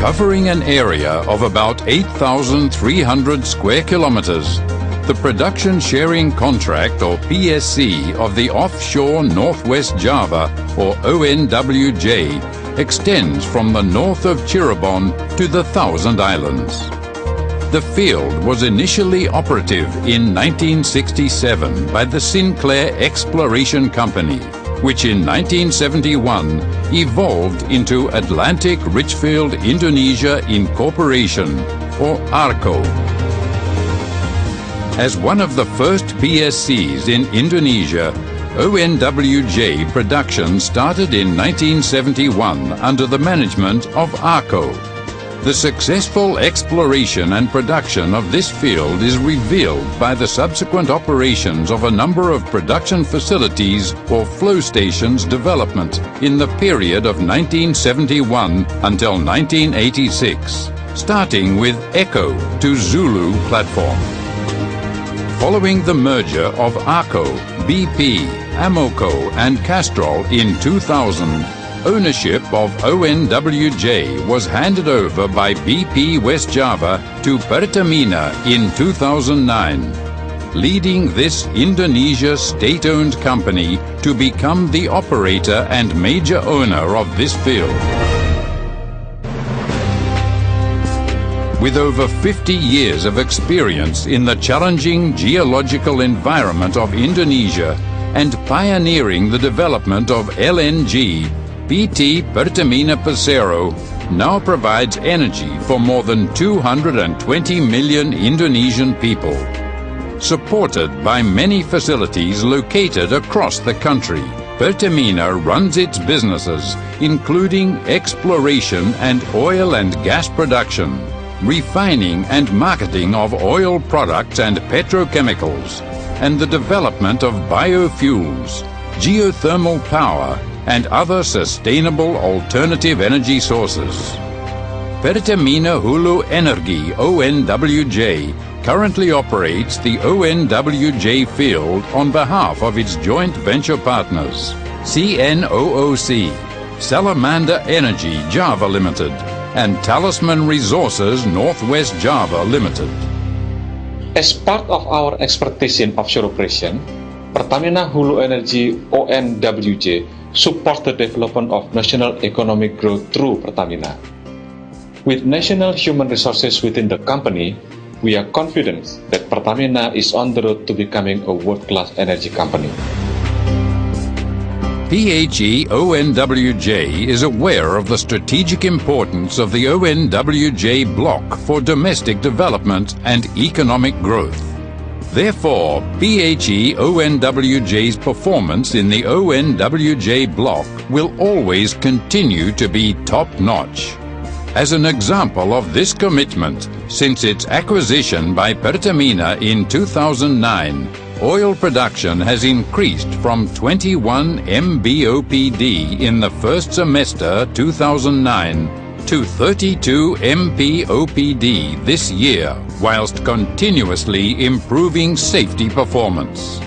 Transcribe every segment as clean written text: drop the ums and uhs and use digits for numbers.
Covering an area of about 8,300 square kilometers, the Production Sharing Contract, or PSC, of the Offshore North West Java, or ONWJ, extends from the north of Cirebon to the Thousand Islands. The field was initially operative in 1967 by the Sinclair Exploration Company, which in 1971 evolved into Atlantic Richfield Indonesia Incorporation, or ARCO. As one of the first PSCs in Indonesia, ONWJ production started in 1971 under the management of ARCO. The successful exploration and production of this field is revealed by the subsequent operations of a number of production facilities or flow stations development in the period of 1971 until 1986, starting with Echo to Zulu platform. Following the merger of ARCO, BP, Amoco and Castrol in 2000, ownership of ONWJ was handed over by BP West Java to Pertamina in 2009, leading this Indonesia state-owned company to become the operator and major owner of this field. With over 50 years of experience in the challenging geological environment of Indonesia and pioneering the development of LNG, PT Pertamina Persero now provides energy for more than 220 million Indonesian people. Supported by many facilities located across the country, Pertamina runs its businesses, including exploration and oil and gas production, refining and marketing of oil products and petrochemicals, and the development of biofuels, geothermal power, and other sustainable alternative energy sources. Pertamina Hulu Energi ONWJ currently operates the ONWJ field on behalf of its joint venture partners, CNOOC, Salamander Energy Java Limited, and Talisman Resources Northwest Java Limited. As part of our expertise in offshore operation, Pertamina Hulu Energi ONWJ support the development of national economic growth through Pertamina. With national human resources within the company, we are confident that Pertamina is on the road to becoming a world-class energy company. PHE ONWJ is aware of the strategic importance of the ONWJ block for domestic development and economic growth. Therefore, PHE ONWJ's performance in the ONWJ block will always continue to be top-notch. As an example of this commitment, since its acquisition by Pertamina in 2009, oil production has increased from 21 MBOPD in the first semester 2009 to 32 MPOPD this year, whilst continuously improving safety performance.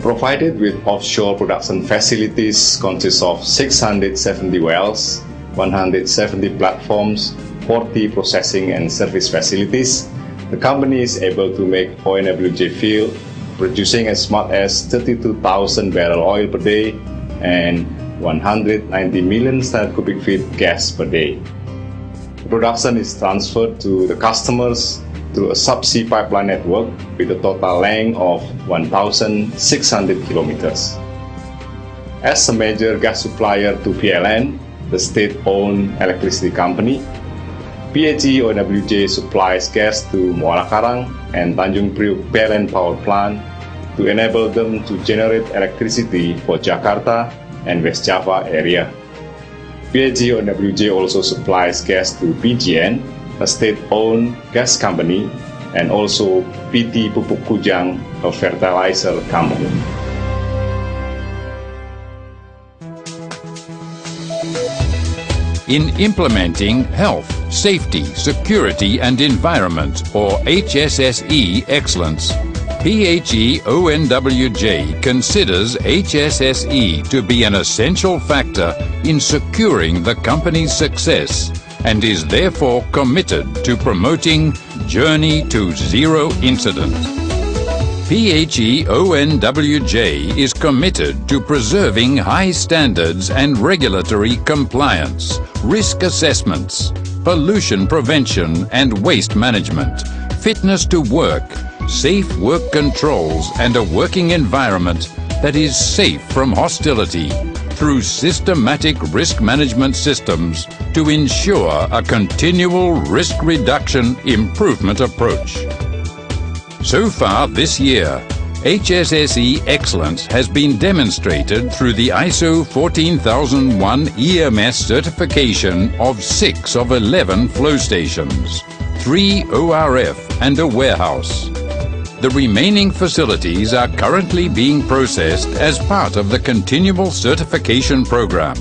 Provided with offshore production facilities consists of 670 wells, 170 platforms, 40 processing and service facilities, the company is able to make ONWJ field producing as much as 32,000 barrel oil per day and 190 million standard cubic feet gas per day. The production is transferred to the customers through a subsea pipeline network with a total length of 1,600 kilometers. As a major gas supplier to PLN, the state-owned electricity company, PHE ONWJ supplies gas to Muara Karang and Tanjung Priok PLN power plant to enable them to generate electricity for Jakarta and West Java area. PHE ONWJ also supplies gas to PGN, a state-owned gas company, and also PT Pupuk Kujang, a fertilizer company. In implementing health, safety, security and environment, or HSSE excellence, PHE ONWJ considers HSSE to be an essential factor in securing the company's success and is therefore committed to promoting Journey to Zero Incident. PHE ONWJ is committed to preserving high standards and regulatory compliance, risk assessments, pollution prevention and waste management, fitness to work, safe work controls and a working environment that is safe from hostility through systematic risk management systems to ensure a continual risk reduction improvement approach. So far this year, HSSE excellence has been demonstrated through the ISO 14001 EMS certification of 6 of 11 flow stations, 3 ORF and a warehouse. The remaining facilities are currently being processed as part of the continual certification program.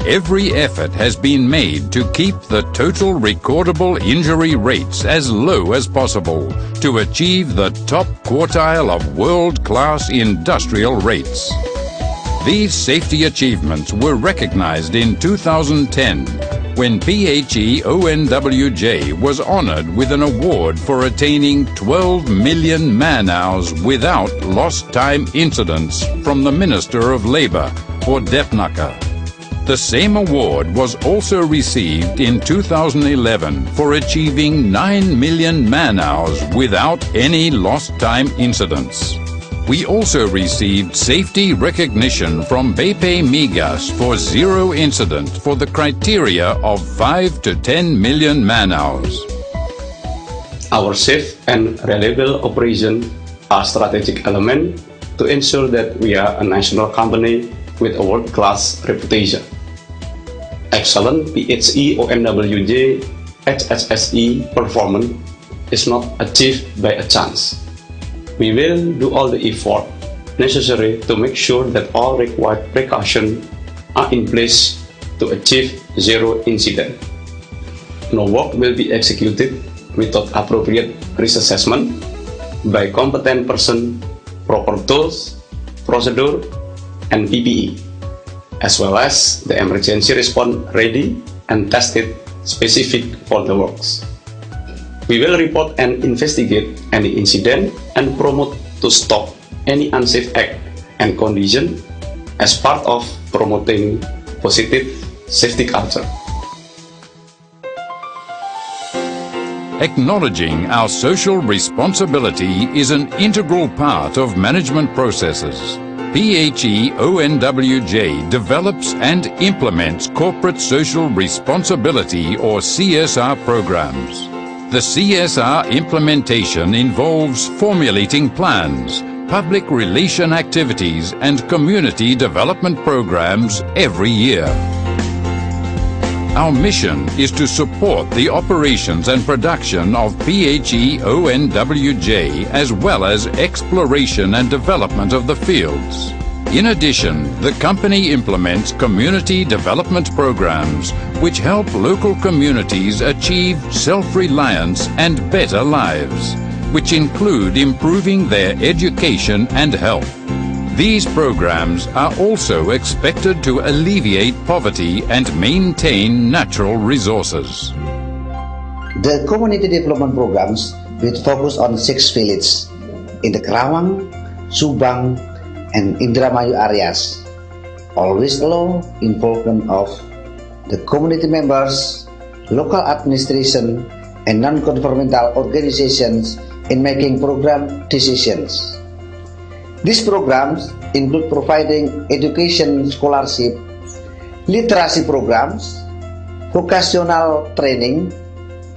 Every effort has been made to keep the total recordable injury rates as low as possible to achieve the top quartile of world-class industrial rates. These safety achievements were recognized in 2010 when PHE ONWJ was honored with an award for attaining 12 million man-hours without lost time incidents from the Minister of Labour, or DEPNAKA. The same award was also received in 2011 for achieving 9 million man-hours without any lost time incidents. We also received safety recognition from BP Migas for zero incident for the criteria of 5 to 10 million man-hours. Our safe and reliable operation are strategic element to ensure that we are a national company with a world-class reputation. Excellent PHE ONWJ HSSE performance is not achieved by a chance. We will do all the effort necessary to make sure that all required precautions are in place to achieve zero incident. No work will be executed without appropriate risk assessment by competent person, proper tools, procedure, and PPE, as well as the emergency response ready and tested specific for the works. We will report and investigate any incident and promote to stop any unsafe act and condition as part of promoting positive safety culture. Acknowledging our social responsibility is an integral part of management processes. PHE ONWJ develops and implements corporate social responsibility or CSR programs. The CSR implementation involves formulating plans, public relation activities and community development programs every year. Our mission is to support the operations and production of PHE ONWJ as well as exploration and development of the fields. In addition, the company implements community development programs which help local communities achieve self-reliance and better lives, which include improving their education and health. These programs are also expected to alleviate poverty and maintain natural resources. The community development programs will focus on 6 villages in the Kerawang, Subang, and Indramayu areas, always allow involvement of the community members, local administration, and non-governmental organizations in making program decisions. These programs include providing education scholarship, literacy programs, vocational training,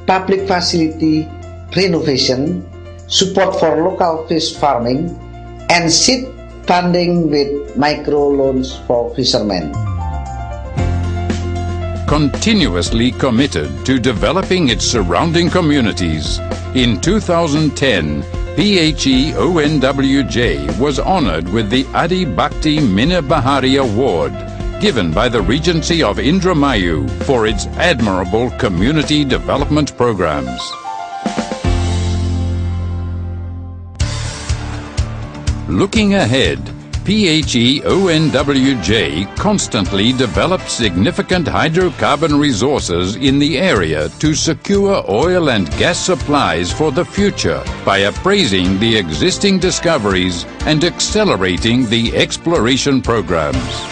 public facility renovation, support for local fish farming, and seed funding with microloans for fishermen. Continuously committed to developing its surrounding communities, in 2010, PHE ONWJ was honored with the Adi Bhakti Mina Bahari Award, given by the Regency of Indramayu for its admirable community development programs. Looking ahead, PHE ONWJ constantly develops significant hydrocarbon resources in the area to secure oil and gas supplies for the future by appraising the existing discoveries and accelerating the exploration programs.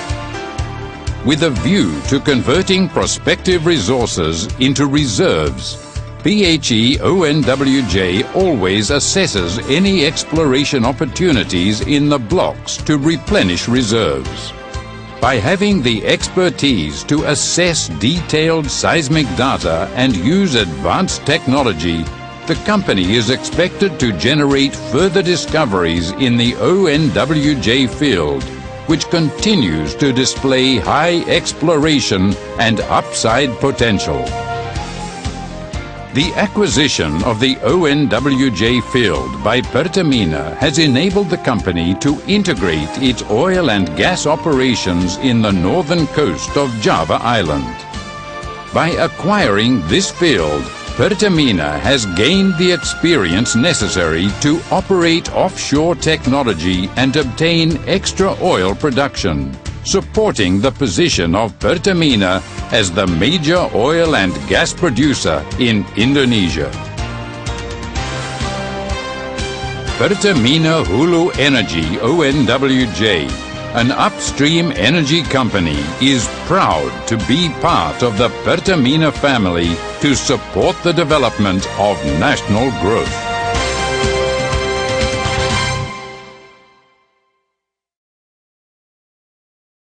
With a view to converting prospective resources into reserves, PHE ONWJ always assesses any exploration opportunities in the blocks to replenish reserves. By having the expertise to assess detailed seismic data and use advanced technology, the company is expected to generate further discoveries in the ONWJ field, which continues to display high exploration and upside potential. The acquisition of the ONWJ field by Pertamina has enabled the company to integrate its oil and gas operations in the northern coast of Java Island. By acquiring this field, Pertamina has gained the experience necessary to operate offshore technology and obtain extra oil production, supporting the position of Pertamina as the major oil and gas producer in Indonesia. Pertamina Hulu Energi ONWJ, an upstream energy company, is proud to be part of the Pertamina family to support the development of national growth.